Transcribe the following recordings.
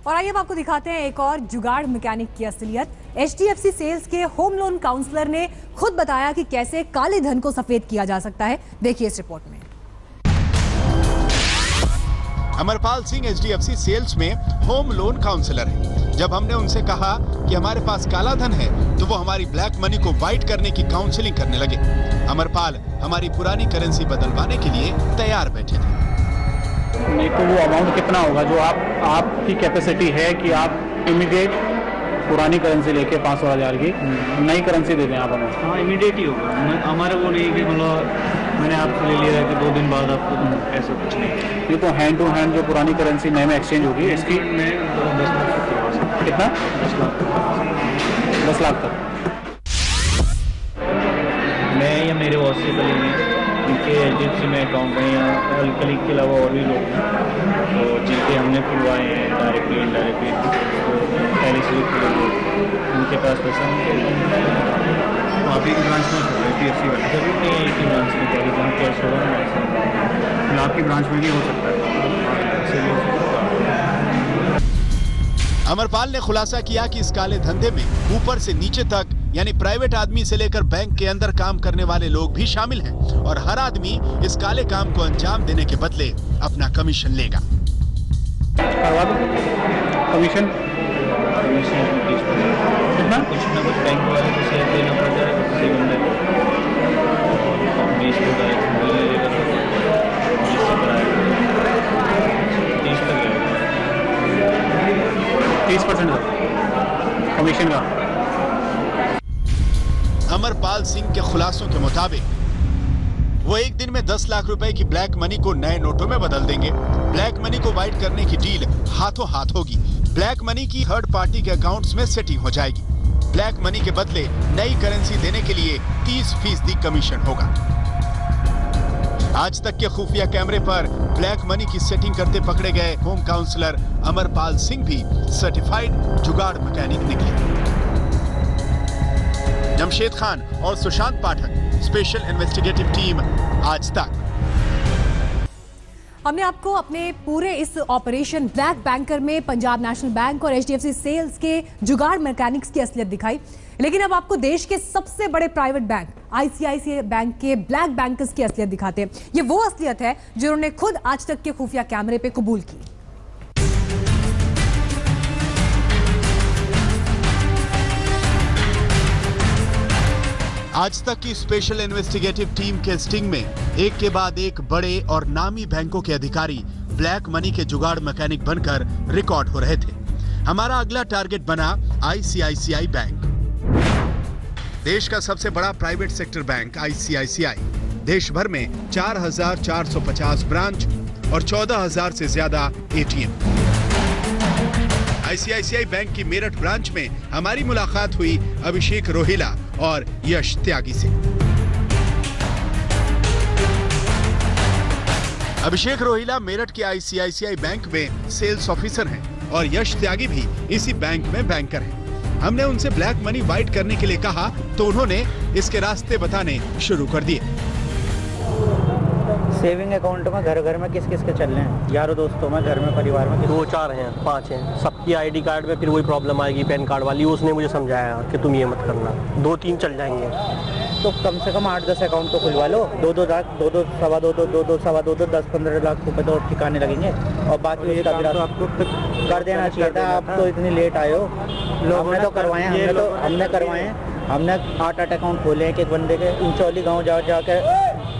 और आइए अब आपको दिखाते हैं एक और जुगाड़ मैकेनिक की असलियत। HDFC सेल्स के होम लोन काउंसलर ने खुद बताया कि कैसे काले धन को सफेद किया जा सकता है। देखिए इस रिपोर्ट में। अमरपाल सिंह HDFC सेल्स में होम लोन काउंसलर है। जब हमने उनसे कहा कि हमारे पास काला धन है तो वो हमारी ब्लैक मनी को व्हाइट करने की काउंसलिंग करने लगे। अमरपाल हमारी पुरानी करेंसी बदलवाने के लिए तैयार बैठे थे। नहीं तो वो अमाउंट कितना होगा जो आपकी कैपेसिटी है कि आप इमीडिएट पुरानी करेंसी लेके 500,000 की नई करेंसी दे दें आप हमें? हाँ, इमीडिएट ही होगा। हमारा वो नहीं कि मतलब मैंने आपसे ले लिया है कि 2 दिन बाद आपको ऐसा कुछ नहीं। ये तो हैंड टू हैंड जो पुरानी करेंसी नए में एक्सचेंज होगी इसकी मैं 10 लाख तक करवा सकता। कितना? 10 लाख तक। मैं या मेरे बहुत से कलीग उनके HDFC में अकाउंट हैं या कलीग के अलावा और भी लोग हैं तो जिनके हमने खुलवाए हैं डायरेक्टली इनडायरेक्टली, तो पहले से उनके पास पैसा आप ही ब्रांच में HDFC वाले जरूर नहीं है एक ही ब्रांच में पहले जहाँ कैश होगा आपकी ब्रांच में भी हो सकता है। अमरपाल ने खुलासा किया कि इस काले धंधे में ऊपर से नीचे तक यानी प्राइवेट आदमी से लेकर बैंक के अंदर काम करने वाले लोग भी शामिल हैं और हर आदमी इस काले काम को अंजाम देने के बदले अपना कमीशन लेगा। कमीशन कितना? कुछ ना कुछ बैंक वाले को शेयर देना पड़ता है किसी बंदे को 20 को 30% कमीशन का। अमरपाल सिंह के खुलासों के मुताबिक वो एक दिन में 10 लाख रुपए की ब्लैक मनी को नए नोटों में बदल देंगे। ब्लैक मनी को व्हाइट करने की डील हाथों हाथ होगी। ब्लैक मनी की थर्ड पार्टी के अकाउंट्स में सेटिंग हो जाएगी। ब्लैक मनी के बदले नई करेंसी देने के लिए 30% कमीशन होगा। आज तक के खुफिया कैमरे पर ब्लैक मनी की सेटिंग करते पकड़े गए होम काउंसलर अमरपाल सिंह भी सर्टिफाइड जुगाड़ मैकेनिक निकले। जमशेद खान और सुशांत पाठक, स्पेशल इन्वेस्टिगेटिव टीम, आज तक। हमने आपको अपने पूरे इस ऑपरेशन ब्लैक बैंकर में पंजाब नेशनल बैंक और HDFC सेल्स के जुगाड़ मैकेनिक्स की असलियत दिखाई, लेकिन अब आपको देश के सबसे बड़े प्राइवेट बैंक ICICI बैंक के ब्लैक बैंकर्स की असलियत दिखाते हैं। ये वो असलियत है जिन्होंने खुद आज तक के खुफिया कैमरे पे कबूल की। आज तक की स्पेशल इन्वेस्टिगेटिव टीम के स्टिंग में एक के बाद एक बड़े और नामी बैंकों के अधिकारी ब्लैक मनी के जुगाड़ मैकेनिक बनकर रिकॉर्ड हो रहे थे। हमारा अगला टारगेट बना ICICI बैंक। देश का सबसे बड़ा प्राइवेट सेक्टर बैंक ICICI देश भर में 4,450 ब्रांच और 14,000 से ज्यादा ATM। ICICI बैंक की मेरठ ब्रांच में हमारी मुलाकात हुई अभिषेक रोहिला और यश त्यागी से। अभिषेक रोहिला मेरठ के ICICI बैंक में सेल्स ऑफिसर हैं और यश त्यागी भी इसी बैंक में बैंकर हैं। हमने उनसे ब्लैक मनी व्हाइट करने के लिए कहा तो उन्होंने इसके रास्ते बताने शुरू कर दिए। सेविंग अकाउंट में घर घर में किस किस के चल रहे हैं? यारों दोस्तों में, घर में, परिवार में? 2-4 हैं, 5 हैं। सबकी ID कार्ड में फिर वही प्रॉब्लम आएगी पैन कार्ड वाली। उसने मुझे समझाया कि तुम ये मत करना, 2-3 चल जाएंगे। तो कम से कम 8-10 अकाउंट तो खुलवा लो। 2-2 लाख, 2-2, सवा 2-2, 10-15 लाख रुपए तो ठिकाने लगेंगे और बाकी आपको कर देना चाहिए था। आप तो इतनी लेट आए हो। हमने तो करवाए, हमने करवाए। हमने 8-8 अकाउंट खोले हैं एक बंदे के। इंचौली गाँव जाके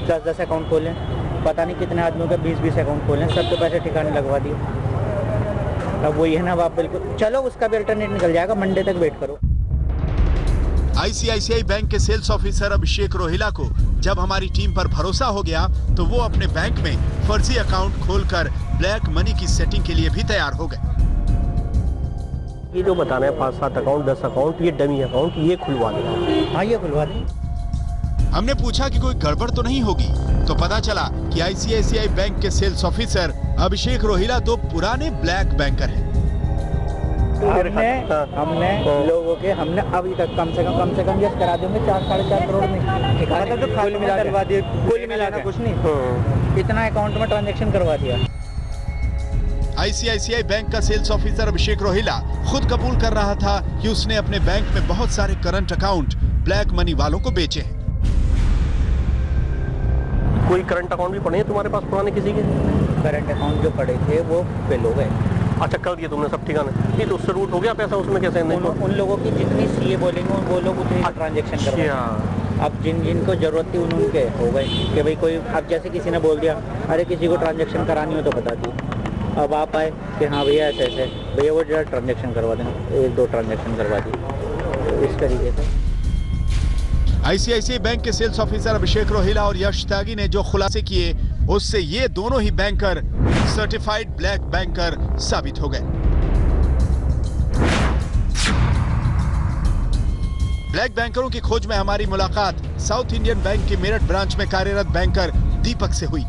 10-10 अकाउंट खोले। पता नहीं कितने आदमियों के 20-20 अकाउंट खोले, सबके पैसे ठिकाने लगवा दिए। अब वही है ना, आप बिल्कुल चलो उसका भी अल्टरनेट निकल जाएगा, मंडे तक वेट करो। ICICI बैंक के सेल्स ऑफिसर अभिषेक रोहिला को जब हमारी टीम पर भरोसा हो गया तो वो अपने बैंक में फर्जी अकाउंट खोलकर ब्लैक मनी की सेटिंग के लिए भी तैयार हो गए। ये जो बताना है 5-7 अकाउंट, 10 अकाउंट, ये डमी अकाउंट, ये खुलवा देना। हाँ, ये खुलवा दें। हमने पूछा कि कोई गड़बड़ तो नहीं होगी तो पता चला कि ICICI बैंक के सेल्स ऑफिसर अभिषेक रोहिला तो पुराने ब्लैक बैंकर हैं। हमने लोगों के अभी तक कम से कम यस करा देंगे 4-4.5 करोड़ में ठिकाने तो कुल मिला करवा दिए। कुल मिला कुछ नहीं, इतना अकाउंट में ट्रांजैक्शन करवा दिया। आईसीआईसीआई बैंक का सेल्स ऑफिसर अभिषेक रोहिला खुद कबूल कर रहा था कि उसने अपने बैंक में बहुत सारे करंट अकाउंट ब्लैक मनी वालों को बेचे हैं। कोई करंट अकाउंट भी पड़े हैं तुम्हारे पास पुराने किसी के? करंट अकाउंट जो पड़े थे वो फेल हो गए। अच्छा, कर दिया तुमने सब ठिकाने? नहीं तो उससे रूट हो गया पैसा, उसमें कैसे? उन लोगों की जितनी सीए बोलेंगे वो लोग उतनी ट्रांजेक्शन करवाएंगे। अब जिनको जरूरत थी उनके हो गए कि भाई कोई, अब जैसे किसी ने बोल दिया अरे किसी को ट्रांजेक्शन करानी हो तो बता दी, अब आप आए कि हाँ भैया ऐसे ऐसे, भैया वो जरा ट्रांजेक्शन करवा दें, 1-2 ट्रांजेक्शन करवा दी, तो इस तरीके से। आईसीआईसीआई बैंक के सेल्स ऑफिसर अभिषेक रोहिला और यश त्यागी ने जो खुलासे किए उससे ये दोनों ही बैंकर सर्टिफाइड ब्लैक बैंकर साबित हो गए। ब्लैक बैंकरों की खोज में हमारी मुलाकात साउथ इंडियन बैंक के मेरठ ब्रांच में कार्यरत बैंकर दीपक से हुई।